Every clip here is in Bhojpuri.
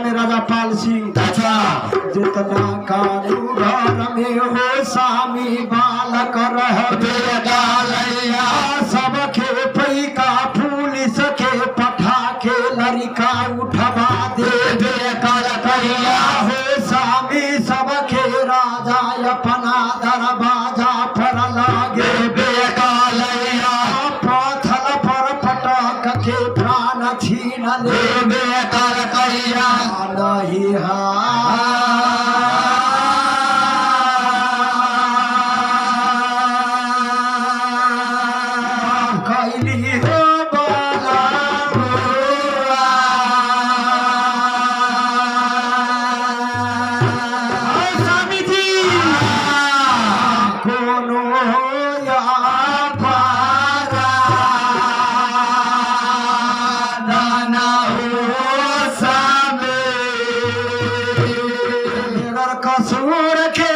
में राजा पाल सिंह अच्छा जितना कानू घर में हो सामी बालक रहबे गालैया सबके पैका पुलिस के पठा के लड़का उठवा दे गालैया हो सामी सबके राजा अपना दरवाजा पर लागे गालैया पथल पर पटक के प्राण छीन ले गालैया नहीं कैली हो स्वामी जी कोनो या पारा दाना कसूर के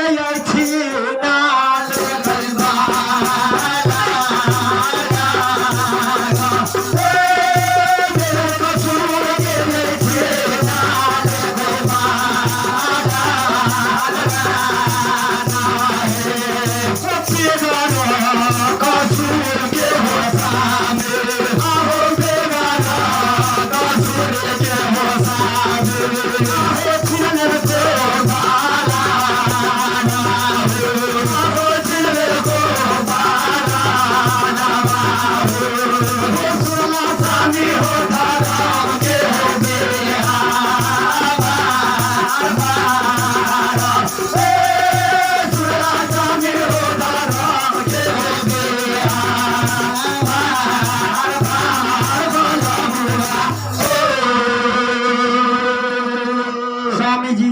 स्वामी जी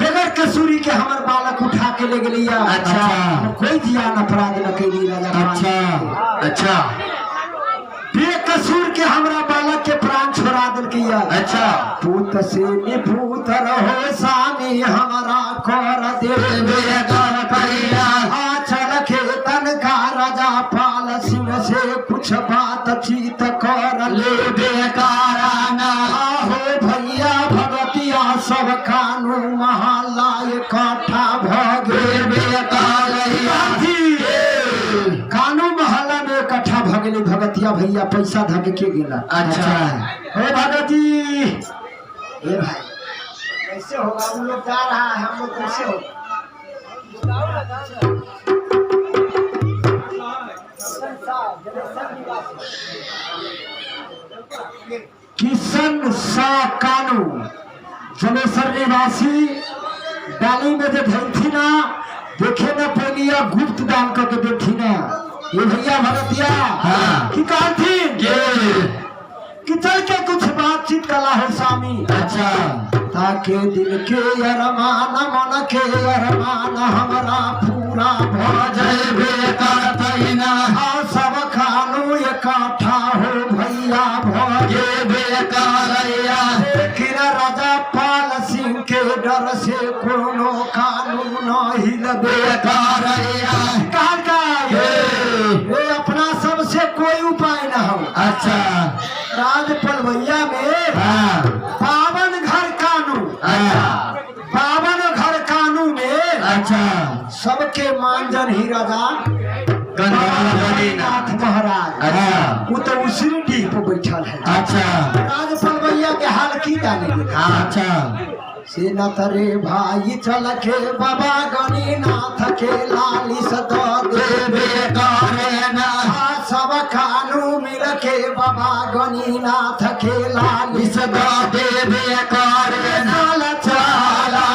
बगैर कसूरी के हमार बालक उठा के ले गलिया। अच्छा कोई जियान अपराध न कैली राजा। अच्छा अच्छा बेकसूर के हमरा बालक के प्राण छोड़ा दिल किया। अच्छा पूत से निभूत रहो स्वामी हमारा कर देवे गालैया चल खेतन का राजा पाल सिंह से कुछ बात चीत कर ले बेकाराना हो भैया भगतिया सब कानू महला इकट्ठा भगे गालैया कानू महला में इकट्ठा भगले भगतिया भैया पैसा धग के गेला। अच्छा हो भगती ए भाई कैसे होगा हम लोग जा रहा है हम लोग कैसे हो किशन शाह कानू जलेसर निवासी डाली में जो धरती ना देखे न पेलिया गुप्त दान करके देखी ना ये भैया भगतिया की कहती कि चल के कुछ बातचीत कला है स्वामी। अच्छा ताके दिल के अरमान मन के अरमान हमारा पूरा भजय बेकाराना सब खानू इकट्ठा हो भैया भजे बेकाराया लेकिन राजा पाल सिंह के डर से कोनो कानून हिल बेकाराया ये अपना सबसे कोई उपाय न हो। अच्छा राज पलवैया में पावन घर कानू पावन घर कानू में अच्छा सबके मानजन ही राजा गणनाथ महाराज। अच्छा वो तो उसी ढीक पर बैठल है। अच्छा राज पलवैया के हाल की जाने अच्छा से न तरे भाई चल के बाबा गणिनाथ के लालिस दो देवे बेकाराना सब कानू मिल के बाबा गणिनाथ के लालिस दो देवे काराना चाला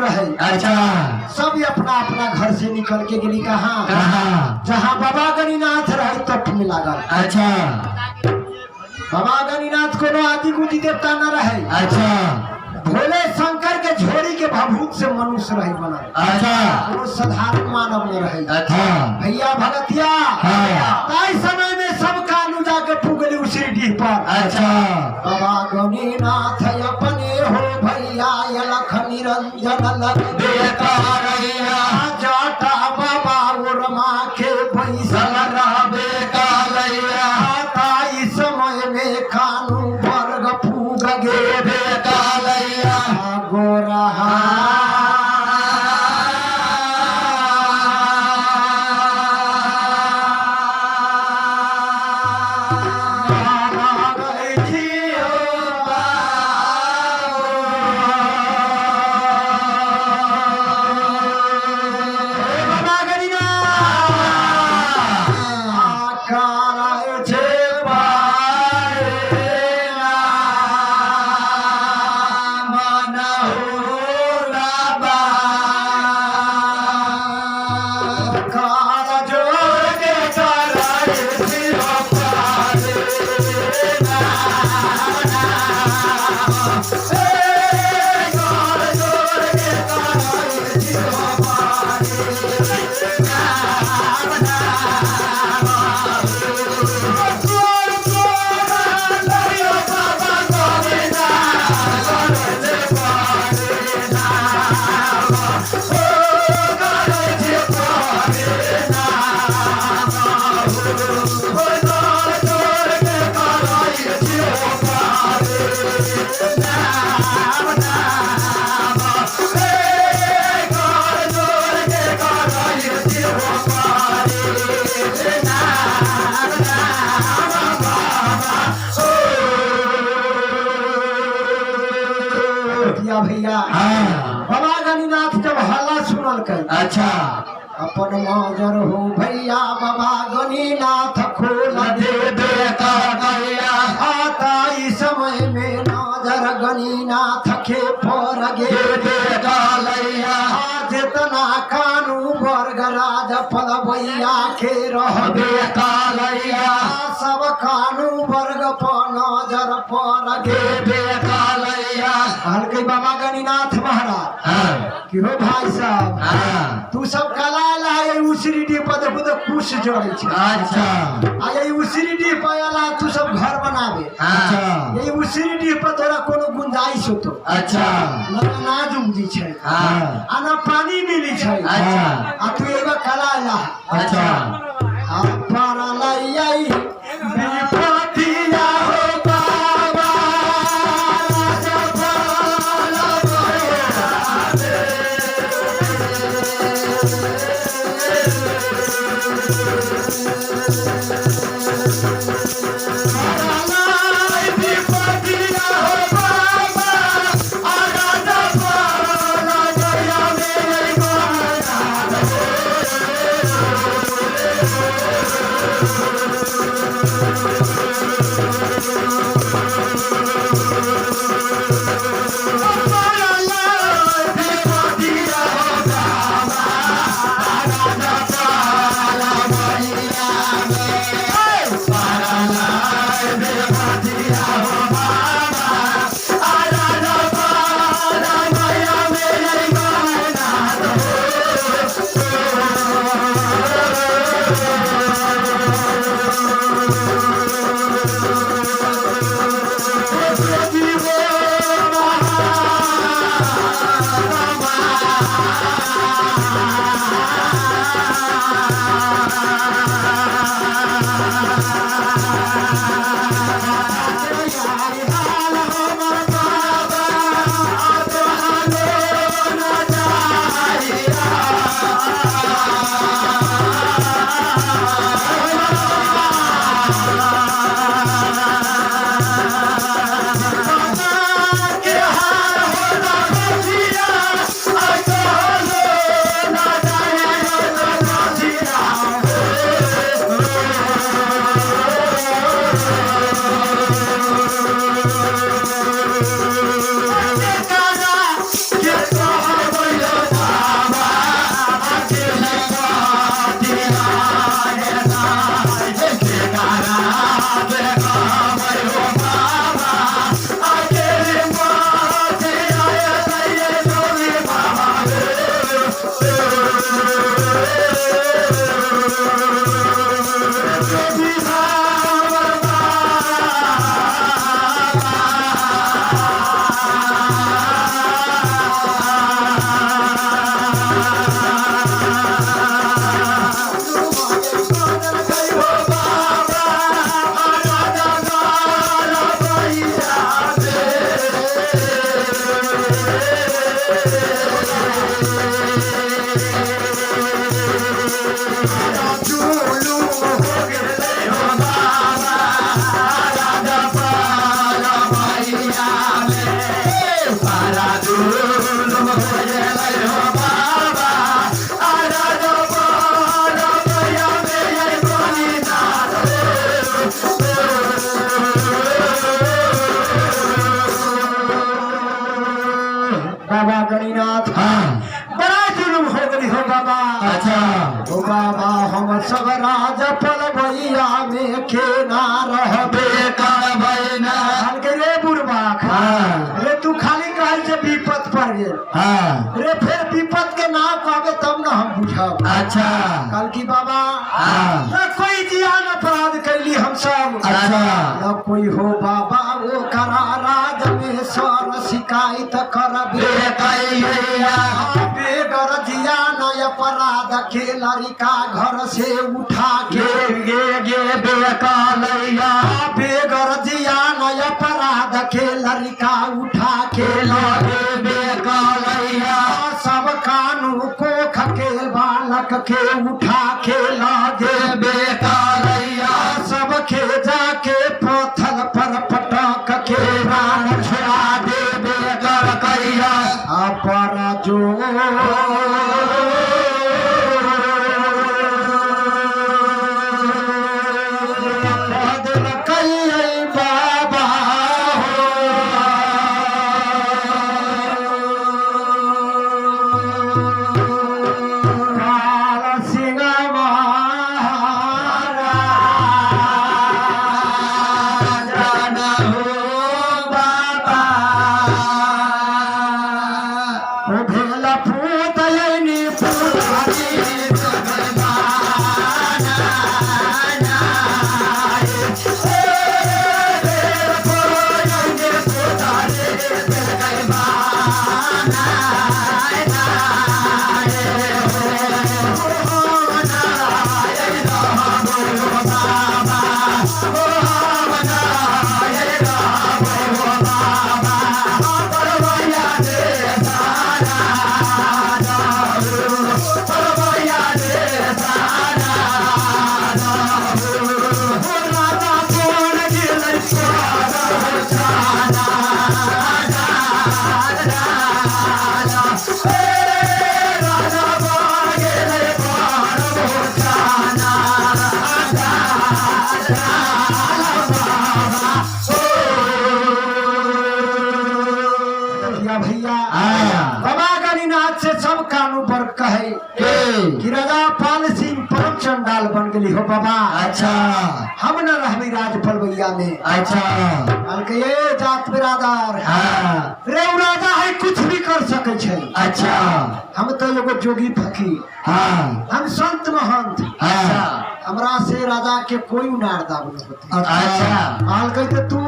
रहे। अच्छा सब अपना अपना घर से निकल के गेली कहाँ कहाँ जहाँ बाबा गणिनाथ रहे तप में लागल। अच्छा बाबा गणिनाथ कोनो आदि गुदी देवता न रहे। अच्छा भोले शंकर के झोरी के भभूत से मनुष्य रहे बनल। अच्छा कोनो साधारण मानव न रहे। अच्छा भैया भगतिया हाँ। ताई समय में सब कानू जाके पुगली उसिरडीह पर। अच्छा बाबा गणिनाथ अपने हो भैया यलख निरंजन लग बेकारैया जाटा बाबा उरमा के पैसा सलरा बेकारैया ताई समय में कानू वर्ग फूग गे बेकारैया गोरहा भैया हाँ। बाबा गणिनाथ जब हल्ला सुनल कई अच्छा अपन माजर हो भैया बाबा गणिनाथ खोल दे बेकारैया आता इस समय में नाजर गणिनाथ के पर गे बेकारैया जितना कानू वर्ग राज पद भैया के रह बेकारैया सब कानू वर्ग पर नजर पर गे बेकारैया हल्के बाबा गणिनाथ महाराज हाँ कि हो भाई साहब हाँ तू सब कला लाए उसिरिडी पर देखो तो कुछ जोड़े छे। अच्छा आ ये उसिरिडी पर आला तू सब घर बनावे। अच्छा ये उसिरिडी पर तोरा कोनो गुंजाइश हो तो अच्छा न अनाज उपजी छे हाँ आ न पानी मिली छे। अच्छा आ तू एगो कला ला अच्छा आ पारा लई विपतिया हो बाबा गणिनाथ हाँ बड़ा जुलुम हो गई हो बाबा। अच्छा ओ बाबा हम सब राज पल भैया में के ना रहबे बेकार भैना के रे बुढ़बाक हाँ रे तू खाली कहे जे विपत पड़ गेल हाँ रे फिर विपत के नाम कहबे तब ना हम बुझब। अच्छा कल की बाबा हाँ न कोई जियान अपराध कैली हम सब अच्छा न कोई हो बाबा वो करा राज में सर शिकायत करबे बेकैया बेगर जियान अपराध के लड़का घर से उठा के गे बेकालैया बेगर जियान अपराध के लड़का उठा के लागे बेकालैया सब कानू को खके बालक के उठा के लागे बेकालैया सब के जाके पत्थर पर पटक के प्राण छुड़ा दे बेकार कैया अपर जो बाबा भैया बाबा गणिनाथ से सब कानू पर कहे कि राजा पाल सिंह परम चंडाल बन गई हो बाबा। अच्छा हम न रहबी राज पलवैया में। अच्छा ये जात बिरादर हाँ रे राजा है कुछ भी कर सके छे। अच्छा हम तो एगो जोगी फकीर हाँ हम संत महंत हाँ हमरा से राजा के कोई उनार दाव न होते। अच्छा काल कही तू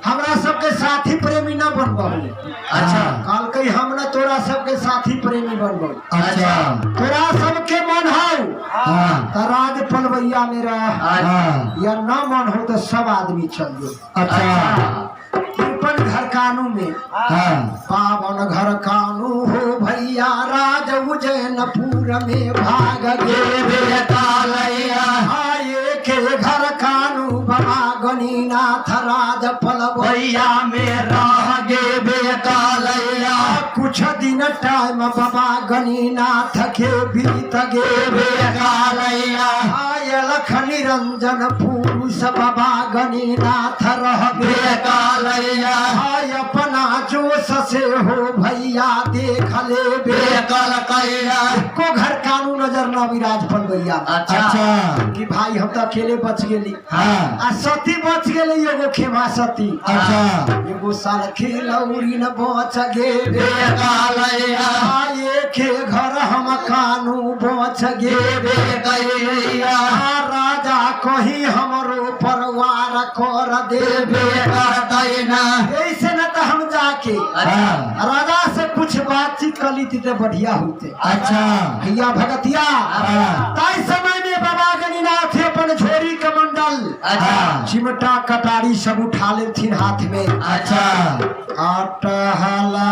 हमरा सबके साथी प्रेमी न बनबहू। अच्छा काल कही हम न तोरा सबके साथी प्रेमी बनबहू। अच्छा तोरा सबके मन हो हाँ तो राज पलवैया में रह हाँ या न मन हो तो सब आदमी चल जाओ। अच्छा तिरपन घर कानू में हाँ पावन घर कानू हो भैया राज उज्जैनपुर में भाग गे बेकालैया आए के घर कानू बाबा गणिनाथ राज पलवैया भैया में रह गे बेकालैया कुछ दिन टाइम बाबा गणिनाथ के बीत गे बेकालैया आय लख निरंजन पुरुष बाबा गणिनाथ रह गे बेकालैया आय अपना जोश से हो भैया देख ले बेकालैया को घर कानू नजर न विराज पलवैया। अच्छा कि भाई हम तो अकेले बच गेली हाँ आ सती बच गेली एगो खेमा सती अच्छा एगो साल खेलौरी न बच गे बेकालैया आए के घर हम कानू बच गे बेकैया राजा कही हमरो परवार कर दे बेकैना ऐसे न तो हम जाके हाँ राजा से कुछ बातचीत कर ली तो बढ़िया होते। अच्छा भैया भगतिया हाँ ताई समय में बाबा गणिनाथ अपन झोरी कमंडल अच्छा चिमटा कटारी सब उठा लेथिन हाथ में। अच्छा अटहला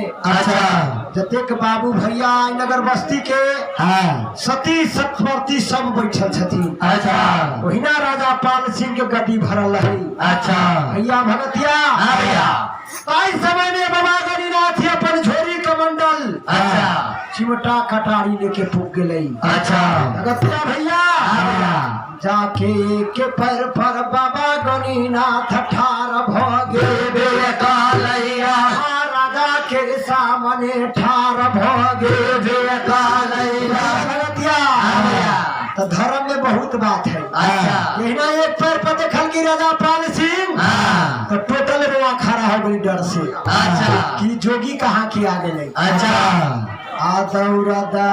अच्छा जतेक बाबू भैया नगर बस्ती के हाँ सती सतवर्ती सब बैठल छथिन। अच्छा ओहिना राजा पाल सिंह के गद्दी भरल रही। अच्छा भैया भगतिया हाँ भैया आई समय में बाबा गणिनाथ अपन झोरी कमंडल अच्छा चिमटा कटारी लेके फूक गई। अच्छा भगतिया भैया हाँ भैया जाके के पैर पर बाबा गणिनाथ ठार भगे देवे कालैया राजा के सामने ठार भगे देवे कालैया भगतिया तो धर्म में बहुत बात है। अच्छा यही ना एक पैर पर देखल की राजा पाल सिंह हाँ तो टोटल रोआ खड़ा हो गई डर से। अच्छा कि जोगी कहाँ की आ गए। अच्छा आदौरदा